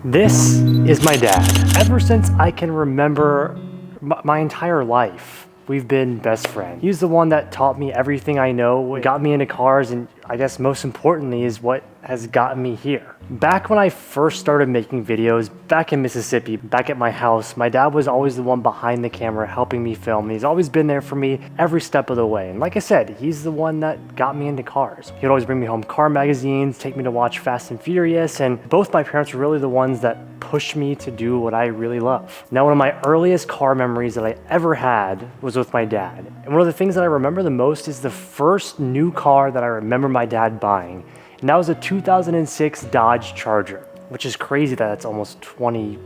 This is my dad. Ever since I can remember my entire life, we've been best friends. He's the one that taught me everything I know, got me into cars, and I guess most importantly is what has gotten me here. Back when I first started making videos, back in Mississippi, back at my house, my dad was always the one behind the camera helping me film. He's always been there for me every step of the way. And like I said, he's the one that got me into cars. He'd always bring me home car magazines, take me to watch Fast and Furious, and both my parents were really the ones that pushed me to do what I really love. Now, one of my earliest car memories that I ever had was with my dad. And one of the things that I remember the most is the first new car that I remember my dad buying. And that was a 2006 Dodge Charger, which is crazy that it's almost 20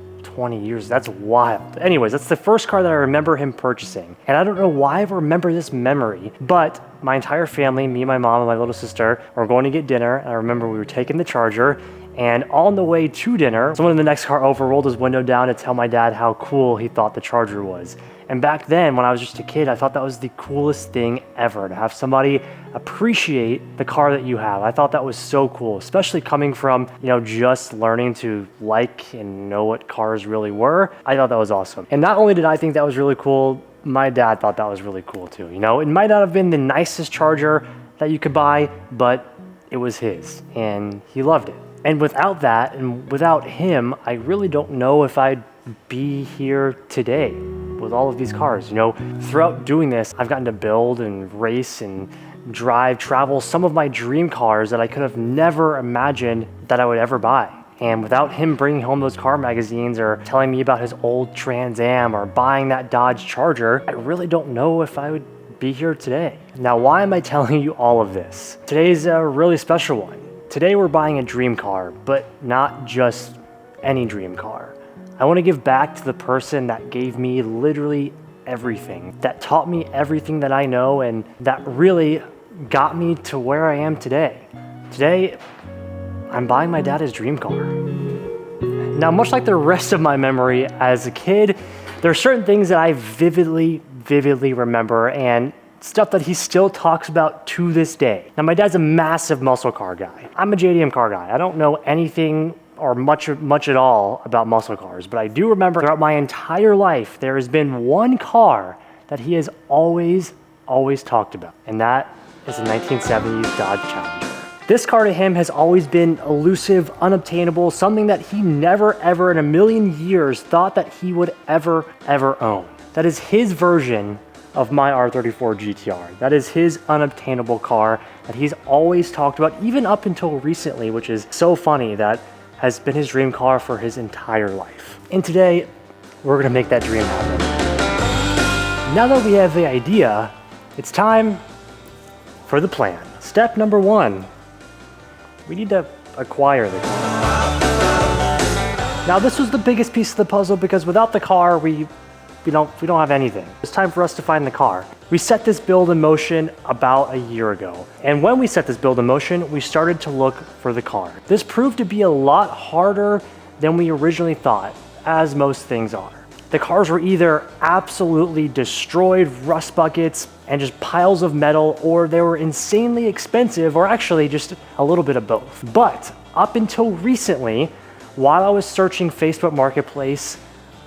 years. That's wild. Anyways, that's the first car that I remember him purchasing. And I don't know why I remember this memory, but my entire family, me, my mom, and my little sister, were going to get dinner. And I remember we were taking the Charger, and on the way to dinner, someone in the next car over rolled his window down to tell my dad how cool he thought the Charger was. And back then, when I was just a kid, I thought that was the coolest thing ever, to have somebody appreciate the car that you have. I thought that was so cool, especially coming from, just learning to like and know what cars really were. I thought that was awesome. And not only did I think that was really cool, my dad thought that was really cool too. It might not have been the nicest Charger that you could buy, but it was his, and he loved it. And without that, and without him, I really don't know if I'd be here today with all of these cars. Throughout doing this, I've gotten to build and race and drive, travel some of my dream cars that I could have never imagined that I would ever buy. And without him bringing home those car magazines or telling me about his old Trans Am or buying that Dodge Charger, I really don't know if I would be here today. Now, why am I telling you all of this? Today's a really special one. Today we're buying a dream car, but not just any dream car. I want to give back to the person that gave me literally everything, that taught me everything that I know, and that really got me to where I am today. Today, I'm buying my dad his dream car. Now, much like the rest of my memory as a kid, there are certain things that I vividly remember, and stuff that he still talks about to this day. Now, my dad's a massive muscle car guy. I'm a JDM car guy. I don't know anything or much at all about muscle cars, but I do remember throughout my entire life, there has been one car that he has always talked about, and that is the 1970s Dodge Challenger. This car to him has always been elusive, unobtainable, something that he never ever in a million years thought that he would ever own. That is his version of my R34 GTR. That is his unobtainable car that he's always talked about, even up until recently, which is so funny. That has been his dream car for his entire life. And today, we're gonna make that dream happen. Now that we have the idea, it's time for the plan. Step number one, we need to acquire the car. Now, this was the biggest piece of the puzzle because without the car, we don't have anything. It's time for us to find the car. We set this build in motion about a year ago. And when we set this build in motion, we started to look for the car. This proved to be a lot harder than we originally thought, as most things are. The cars were either absolutely destroyed, rust buckets, and just piles of metal, or they were insanely expensive, or actually just a little bit of both. But up until recently, while I was searching Facebook Marketplace,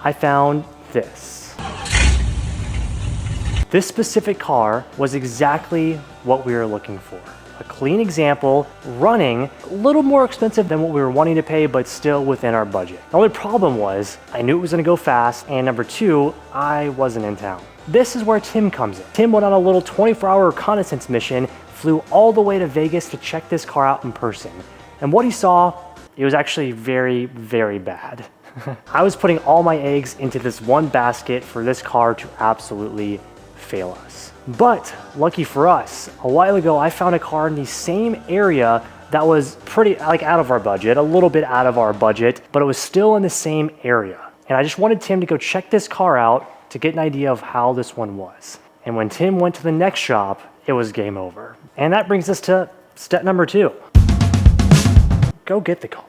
I found this. This specific car was exactly what we were looking for. A clean example, running, a little more expensive than what we were wanting to pay, but still within our budget. The only problem was, I knew it was gonna go fast, and number two, I wasn't in town. This is where Tim comes in. Tim went on a little 24-hour reconnaissance mission, flew all the way to Vegas to check this car out in person. And what he saw, it was actually very bad. I was putting all my eggs into this one basket for this car to absolutely fail us. But lucky for us, a while ago I found a car in the same area that was pretty out of our budget, a little bit out of our budget, but it was still in the same area. And I just wanted Tim to go check this car out to get an idea of how this one was. And when Tim went to the next shop, it was game over. And that brings us to step number two. Go get the car.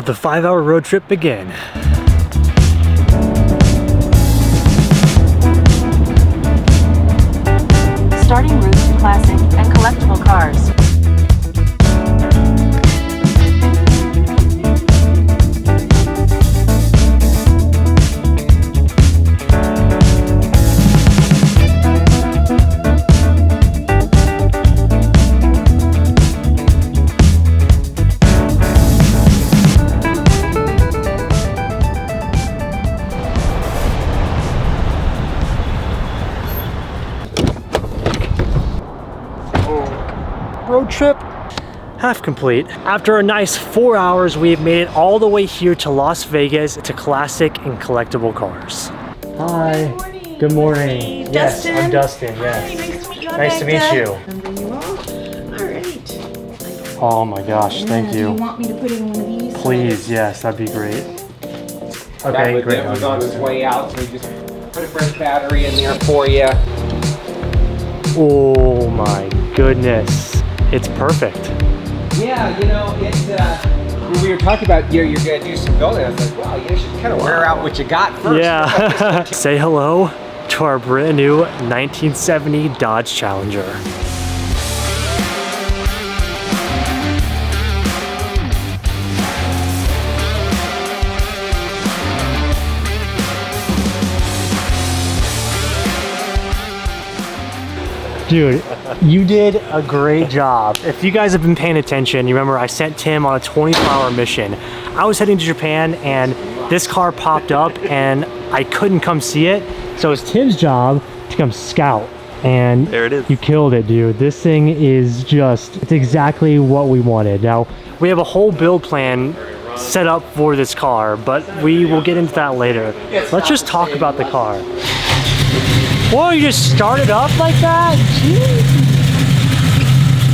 the 5-hour road trip begin. Starting route to classic and collectible cars. Road trip half complete. After a nice 4 hours, we've made it all the way here to Las Vegas to classic and collectible cars. Hi. Good morning. Yes, Dustin? I'm Dustin. Yes. Hi, nice to meet you. Nice to meet you. Number you all? All right. Oh my gosh, thank Do you you. want me to put in one of these? Please, yes, that'd be great. That Okay, great. was on its way out, so we just put a fresh battery in there for you. Oh my goodness. It's perfect. Yeah, you know, it's when we were talking about you're gonna do some building, I was like, well, you should kind of wear out what you got first. Yeah. Say hello to our brand new 1970 Dodge Challenger. Dude, you did a great job. If you guys have been paying attention, you remember I sent Tim on a 24-hour mission. I was heading to Japan and this car popped up and I couldn't come see it. So it's Tim's job to come scout. And there it is. You killed it, dude. This thing is just, it's exactly what we wanted. Now, we have a whole build plan set up for this car, but we will get into that later. Let's just talk about the car. Whoa, you just started up like that? Jeez.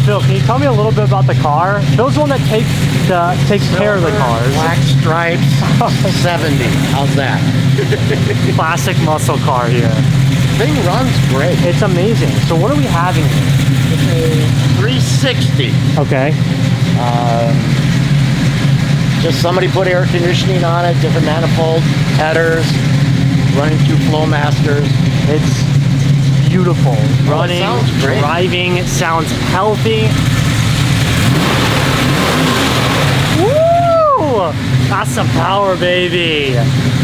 Phil, can you tell me a little bit about the car? Phil's the one that takes care of the cars. Black stripes, 70. How's that? Classic muscle car here. Thing runs great. It's amazing. So what are we having here? It's a 360. Okay. Just somebody put air conditioning on it, different manifolds, headers, running through Flowmasters. It's beautiful. Running, sounds great. driving, it sounds healthy. Woo! That's some power, baby.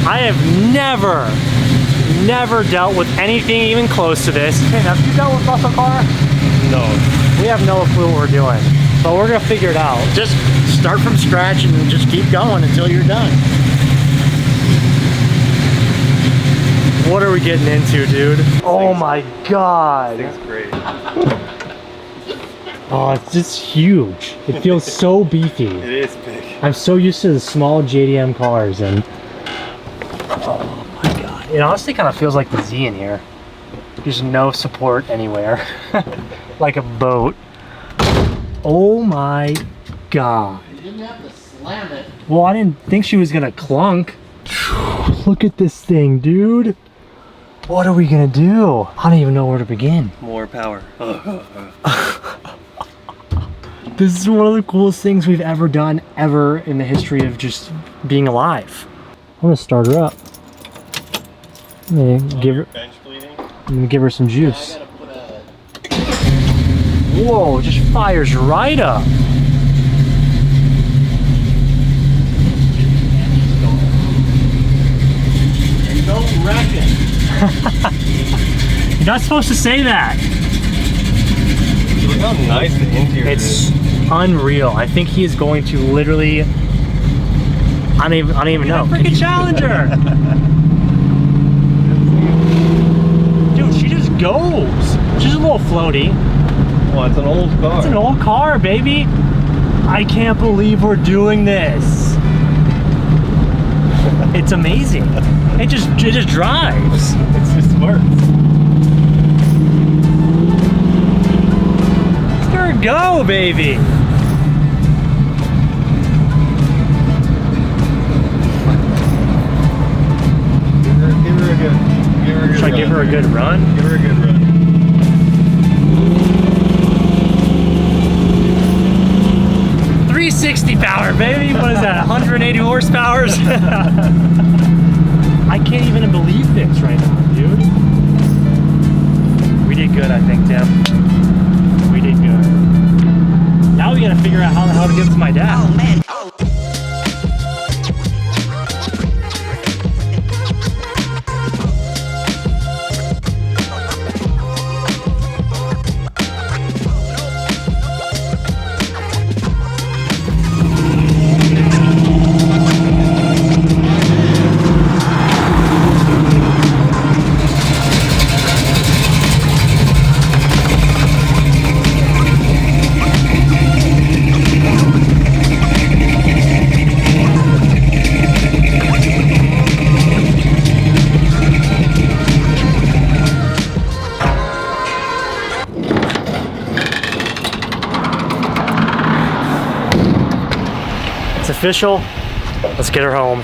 I have never dealt with anything even close to this. Hey, have you dealt with muscle car? No. We have no clue what we're doing, but we're gonna figure it out. Just start from scratch and just keep going until you're done. What are we getting into, dude? Oh my god. It's great. Oh, it's just huge. It feels so beefy. It is big. I'm so used to the small JDM cars and oh my god. It honestly kind of feels like the Z in here. There's no support anywhere. Like a boat. Oh my god. You didn't have to slam it. Well, I didn't think she was gonna clunk. Look at this thing, dude. What are we gonna do? I don't even know where to begin. More power. This is one of the coolest things we've ever done ever in the history of just being alive. I'm gonna start her up. I'm gonna give her some juice. Whoa, it just fires right up. Don't wreck it. You're not supposed to say that. Look how nice the interior is. It's unreal. I think he is going to literally. I don't even know. Freaking Challenger! Dude, she just goes. She's a little floaty. Oh, it's an old car. It's an old car, baby. I can't believe we're doing this. It's amazing. It just drives. It's just smart. Let her go, baby. Should I give her a good run? Give her a good run. 360 power, baby. What is that, 180 horsepower? I can't even believe this right now, dude. We did good, I think, Tim. We did good. Now we gotta figure out how the hell to give this to my dad. Oh, man. It's official. Let's get her home.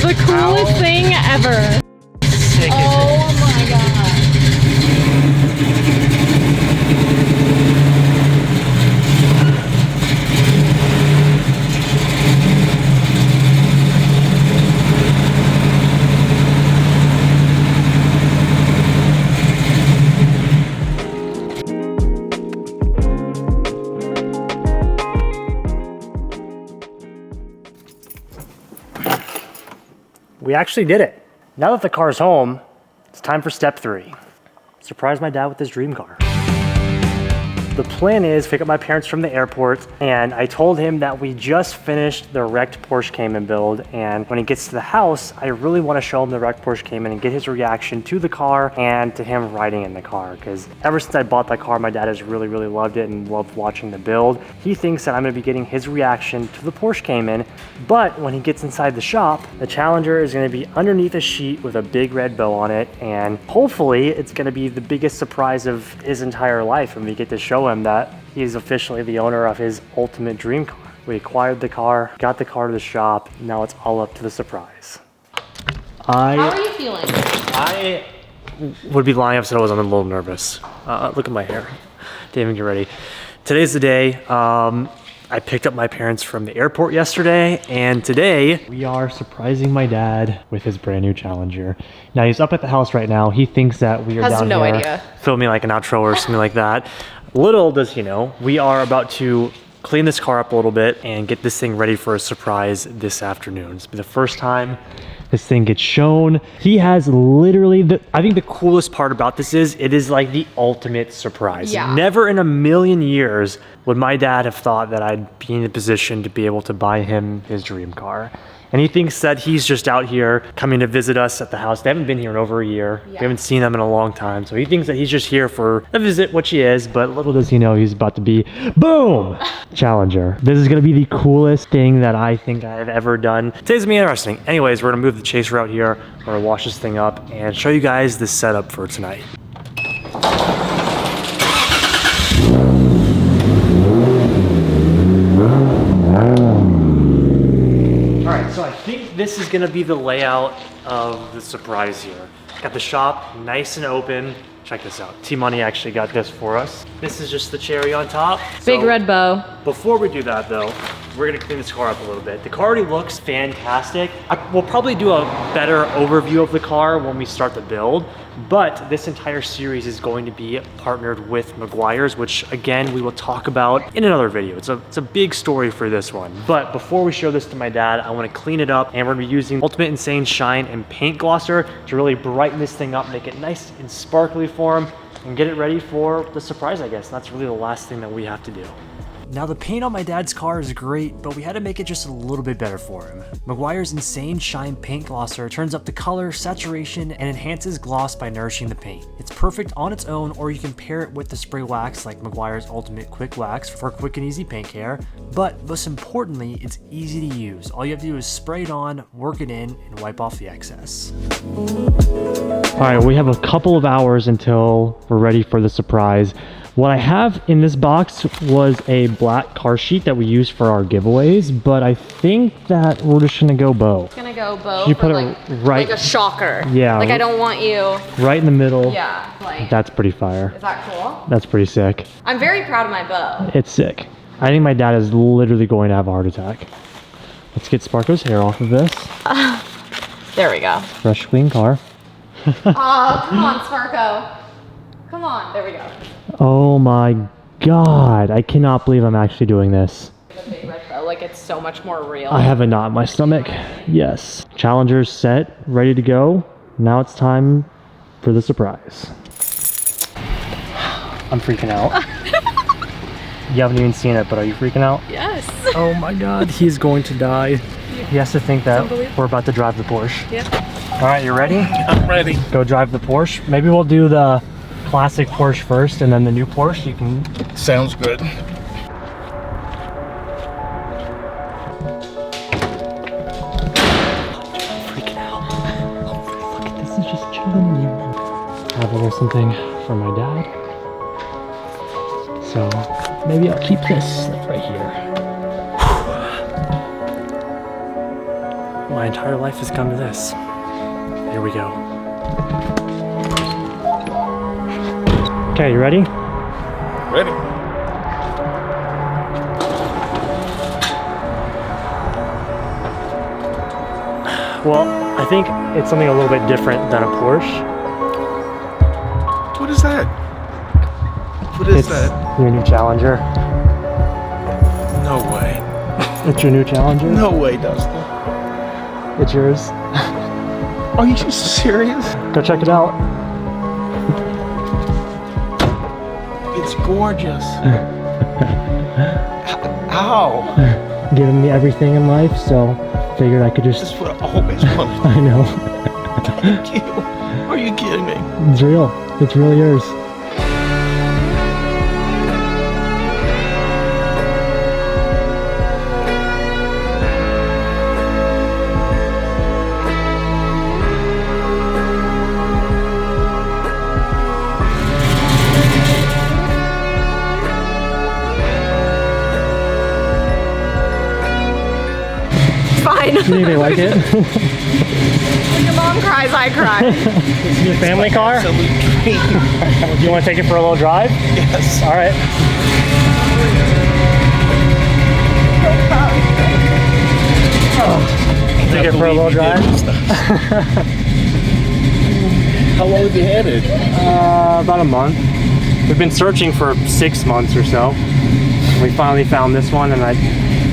The coolest thing ever. Sick is Oh my god. We actually did it. Now that the car's home, it's time for step 3. Surprise my dad with his dream car. The plan is pick up my parents from the airport, and I told him that we just finished the wrecked Porsche Cayman build, and when he gets to the house, I really want to show him the wrecked Porsche Cayman and get his reaction to the car and to him riding in the car, because ever since I bought that car, my dad has really loved it and loved watching the build. He thinks that I'm going to be getting his reaction to the Porsche Cayman, but when he gets inside the shop, the Challenger is going to be underneath a sheet with a big red bow on it, and hopefully it's going to be the biggest surprise of his entire life when we get to show him that he's officially the owner of his ultimate dream car. We acquired the car, got the car to the shop, now it's all up to the surprise. How are you feeling? I would be lying if I said I wasn't a little nervous. Look at my hair. Didn't even get ready. Today's the day. I picked up my parents from the airport yesterday, and today we are surprising my dad with his brand new Challenger. Now he's up at the house right now. He thinks that we are Has down no here idea. filming like an outro or something like that. Little does he know, we are about to clean this car up a little bit and get this thing ready for a surprise this afternoon. It's the first time this thing gets shown. He has literally, I think the coolest part about this is, it is like the ultimate surprise. Yeah. Never in a million years would my dad have thought that I'd be in a position to be able to buy him his dream car. And he thinks that he's just out here coming to visit us at the house. They haven't been here in over a year. We haven't seen them in a long time. So he thinks that he's just here for a visit, which he is, but little does he know he's about to be, boom, Challenger. This is gonna be the coolest thing that I think I've ever done. Today's gonna be interesting. Anyways, we're gonna move the chaser out here. We're gonna wash this thing up and show you guys the setup for tonight. So I think this is gonna be the layout of the surprise here. Got the shop nice and open. Check this out. T-Money actually got this for us. This is just the cherry on top. Big So, red bow. before we do that though, we're gonna clean this car up a little bit. The car already looks fantastic. We'll probably do a better overview of the car when we start the build, but this entire series is going to be partnered with Meguiar's, which again, we will talk about in another video. It's a big story for this one. But before we show this to my dad, I wanna clean it up, and we're gonna be using Ultimate Insane Shine and Paint Glosser to really brighten this thing up, make it nice and sparkly for him, and get it ready for the surprise, I guess. That's really the last thing that we have to do. Now the paint on my dad's car is great, but we had to make it just a little bit better for him. Meguiar's Insane Shine Paint Glosser turns up the color, saturation, and enhances gloss by nourishing the paint. It's perfect on its own, or you can pair it with the spray wax like Meguiar's Ultimate Quick Wax for quick and easy paint care, but most importantly, it's easy to use. All you have to do is spray it on, work it in, and wipe off the excess. Alright, we have a couple of hours until we're ready for the surprise. What I have in this box was a black car sheet that we use for our giveaways, but I think that we're just gonna go bow. Gonna go bow. You put for, it like, right, like a shocker. Yeah. Like I don't want you. right in the middle. Yeah. Like. That's pretty fire. Is that cool? That's pretty sick. I'm very proud of my bow. It's sick. I think my dad is literally going to have a heart attack. Let's get Sparko's hair off of this. There we go. Fresh, clean car. Oh, come on, Sparko. Come on. There we go. Oh my god. I cannot believe I'm actually doing this. The big red bow, like it's so much more real. I have a knot in my stomach. Yes. Challenger's set, ready to go. Now it's time for the surprise. I'm freaking out. You haven't even seen it, but are you freaking out? Yes. Oh my god, he's going to die. He has to think that we're about to drive the Porsche. Yeah. All right, you ready? I'm ready. Go drive the Porsche. Maybe we'll do the classic Porsche first and then the new Porsche. You can... Sounds good. Freaking out. Look at this, is just chilling in here. I have a little something for my dad. So maybe I'll keep this like right here. My entire life has come to this. Here we go. Okay, you ready? Ready. Well, I think it's something a little bit different than a Porsche. What is that? What is It's that? your new Challenger. No way. It's your new Challenger. No way, Dustin. It's yours. Are you serious? Go check it out. It's gorgeous. How? Giving me everything in life, so figured I could This just... is what I always wanted. I know. Thank you. Are you kidding me? It's real. It's really yours. Fine. You think they like it? When your mom cries, I cry. This is your family car? Absolute dream. Do you want to take it for a little drive? Yes. All right. Take it for a little drive? How long have you had it? About a month. We've been searching for 6 months or so. We finally found this one and I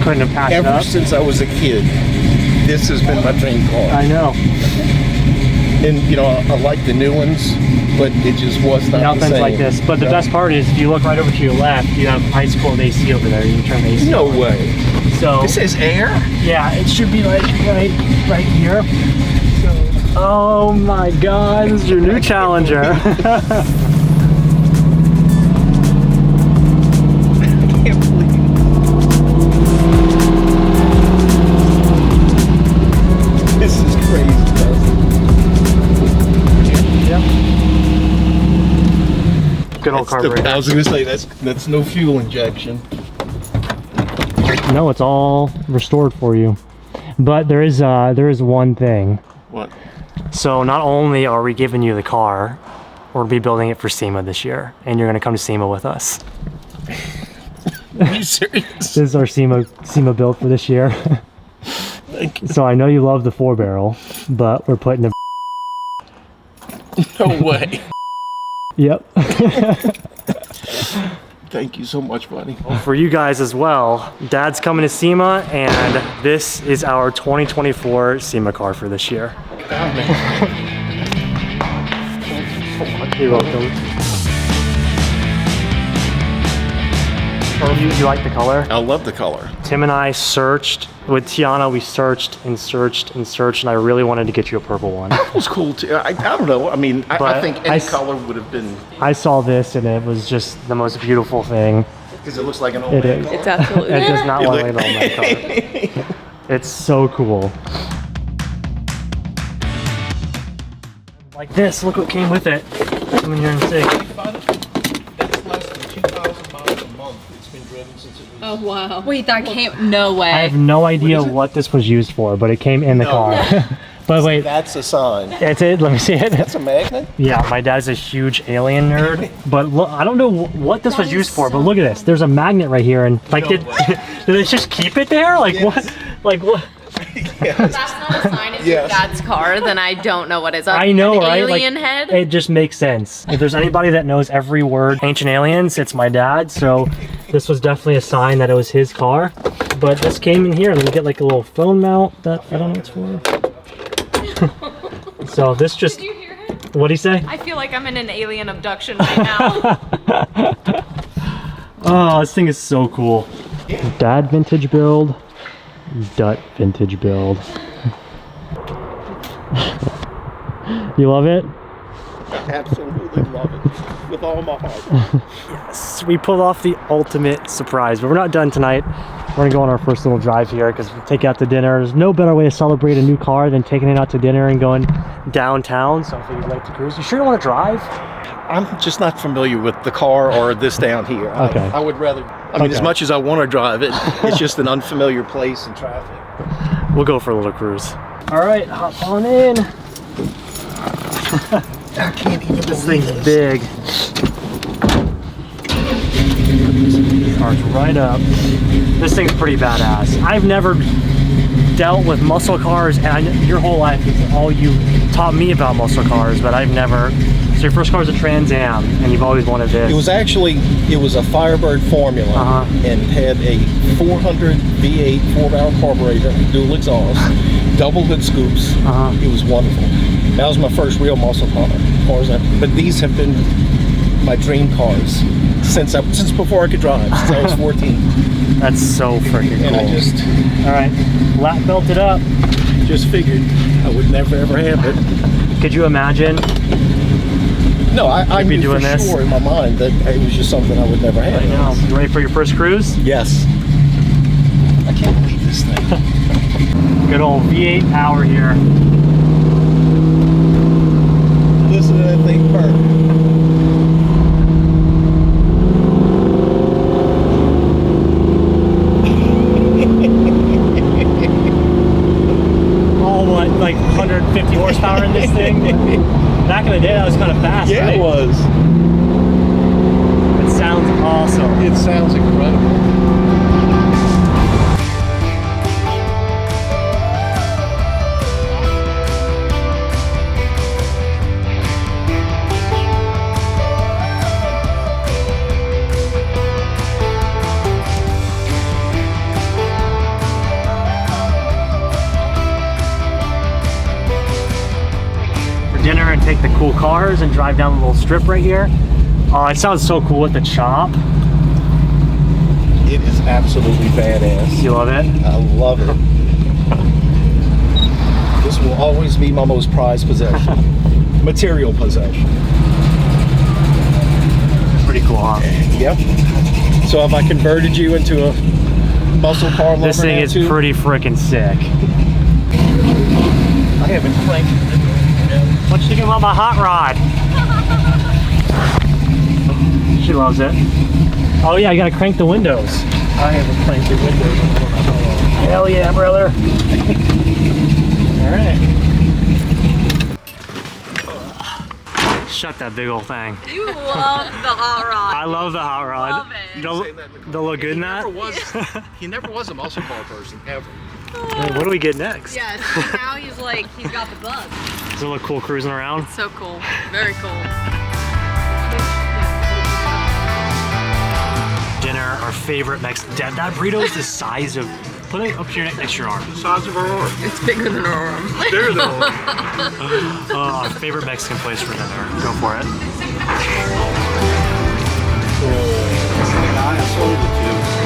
couldn't have passed it Ever up. since I was a kid, this has been my dream car. I know. And you know, I like the new ones, but it just was not the Nothing's same. like this. But the best part is if you look right over to your left, you have ice cold AC over there. You can turn the AC No on. way. So This is air? yeah, it should be like right here. Oh my god, this is your new Challenger. I can't believe it. This is crazy, Dustin. Yeah. Good old carburetor. I was gonna say that's no fuel injection. No, it's all restored for you. But there is one thing. What? So not only are we giving you the car, we're gonna be building it for SEMA this year, and you're gonna come to SEMA with us. Are you serious? This is our SEMA build for this year. Thank you. So I know you love the 4-barrel, but we're putting the No way. Yep. Thank you so much, buddy. For you guys as well, Dad's coming to SEMA, and this is our 2024 SEMA car for this year. You're welcome. You like the color? I love the color. Tim and I searched with Tiana. We searched and searched and searched, and I really wanted to get you a purple one. It was cool too. I don't know. I mean, I think any color would have been. I saw this, and it was just the most beautiful thing. Because it looks like an old It man is. car. It's absolutely. It does not look like an old man car. It's so cool. Like this, look what came with it. Come in here and see. That's less than 2,000 miles a month. It's been driven since it was. Oh wow. Wait, that came. No way. I have no idea what this was used for, but it came in the car. But wait, That's a sign. that's it. Let me see it. That's a magnet? Yeah, my dad's a huge alien nerd, but look, I don't know what this was used for, but look at this. There's a magnet right here, and like, did they just keep it there? Like what? Like what? If that's not a sign it's your Yes. dad's car, then I don't know what is. I know, An right? Alien Like, head. it just makes sense. If there's anybody that knows every word Ancient Aliens, it's my dad. So this was definitely a sign that it was his car. But this came in here, and we get like a little phone mount that I don't know what it's for. So this just. Did you hear him? What'd he say? I feel like I'm in an alien abduction right now. Oh, this thing is so cool. Dad vintage build. Dut vintage build. You love it? Absolutely love it. With all my heart. So we pulled off the ultimate surprise, but we're not done tonight. We're gonna go on our first little drive here because we'll take you out to dinner. There's no better way to celebrate a new car than taking it out to dinner and going downtown. So if you'd like to cruise, you sure you want to drive? I'm just not familiar with the car or this down here. Okay. I would rather, as Okay. much as I want to drive it, it's just an unfamiliar place and traffic. We'll go for a little cruise. All right, hop on in. I can't even This thing's big. Starts right up. This thing's pretty badass. I've never dealt with muscle cars, and your whole life is all you taught me about muscle cars, but I've never. So your first car was a Trans Am, and you've always wanted this. It was a Firebird Formula and had a 400 V8 4-barrel carburetor, dual exhaust, double hood scoops. It was wonderful. That was my first real muscle car. But these have been my dream cars since before I could drive, since I was 14. That's so freaking cool. And I just All right, lap belted up. just figured I would never ever have it. Could you imagine? No, I be knew doing for this? sure in my mind that it was just something I would never have. I know. You ready for your first cruise? Yes. I can't believe this thing. Good old V8 power here. Listen to that thing purr. All what, like 150 horsepower in this thing? Back in the day, that was kind of fast, Yeah, right? it was. It sounds awesome. It sounds incredible. Dinner and take the cool cars and drive down the little strip right here. Oh, it sounds so cool with the chop. It is absolutely badass. You love it? I love it. This will always be my most prized possession. Material possession. Pretty cool, huh? Yep. So have I converted you into a muscle car lover This thing now is too? pretty freaking sick. I haven't cranked. What you think about my hot rod? She loves it. Oh yeah, you gotta crank the windows. I haven't cranked the windows. Hell yeah, brother. All right. Shut that big old thing. You love the hot rod. I love the hot rod. Love it. They'll look good in that. He never was a muscle car person, ever. Hey, what do we get next? Yes, now he's got the bug. Does it look cool cruising around? So cool. Very cool. Dinner, our favorite Mexican. That burrito is the size of. Put it up to your neck next to your arm. The size of our arm. It's bigger than our arm. Bigger than our arm. Our favorite Mexican place for dinner. Go for it. I sold it to.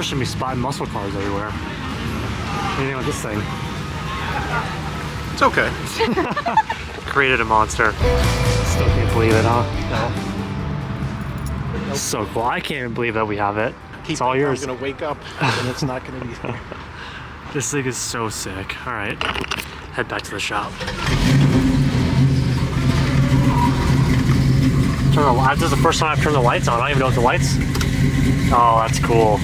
just gonna be spotting muscle cars everywhere. What do you think about this thing? It's okay. Created a monster. Still can't believe it, huh? No. So cool. I can't even believe that we have it. It's all yours. I'm gonna wake up and it's not gonna be there. This thing is so sick. All right, head back to the shop. Turn the lights. This is the first time I've turned the lights on. I don't even know what the lights. Oh, that's cool.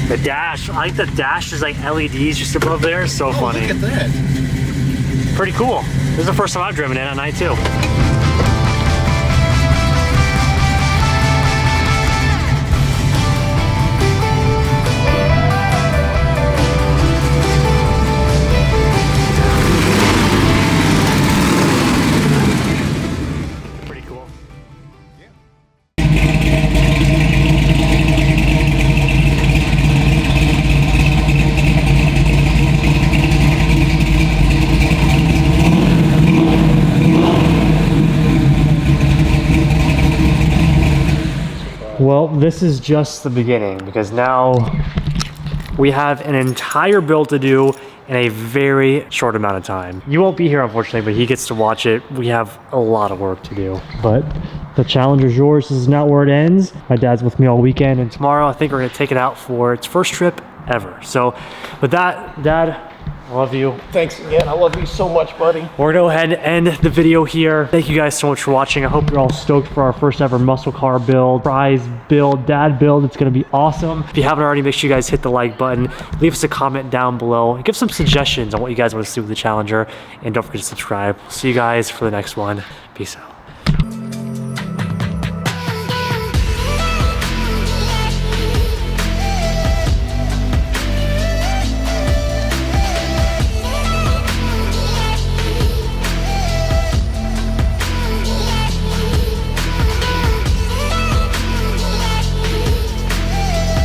The dash. I like the dash is like LEDs just above there. So funny. Look at that. Pretty cool. This is the first time I've driven it at night too. Pretty cool. Well, this is just the beginning because now we have an entire build to do in a very short amount of time. You won't be here, unfortunately, but he gets to watch it. We have a lot of work to do. But the challenge is yours. This is not where it ends. My dad's with me all weekend, and tomorrow I think we're gonna take it out for its first trip ever. So with that, Dad, I love you. Thanks again. I love you so much, buddy. We're gonna go ahead and end the video here. Thank you guys so much for watching. I hope you're all stoked for our first ever muscle car build, prize build, dad build. It's gonna be awesome. If you haven't already, make sure you guys hit the like button. Leave us a comment down below. Give some suggestions on what you guys want to see with the Challenger. And don't forget to subscribe. See you guys for the next one. Peace out.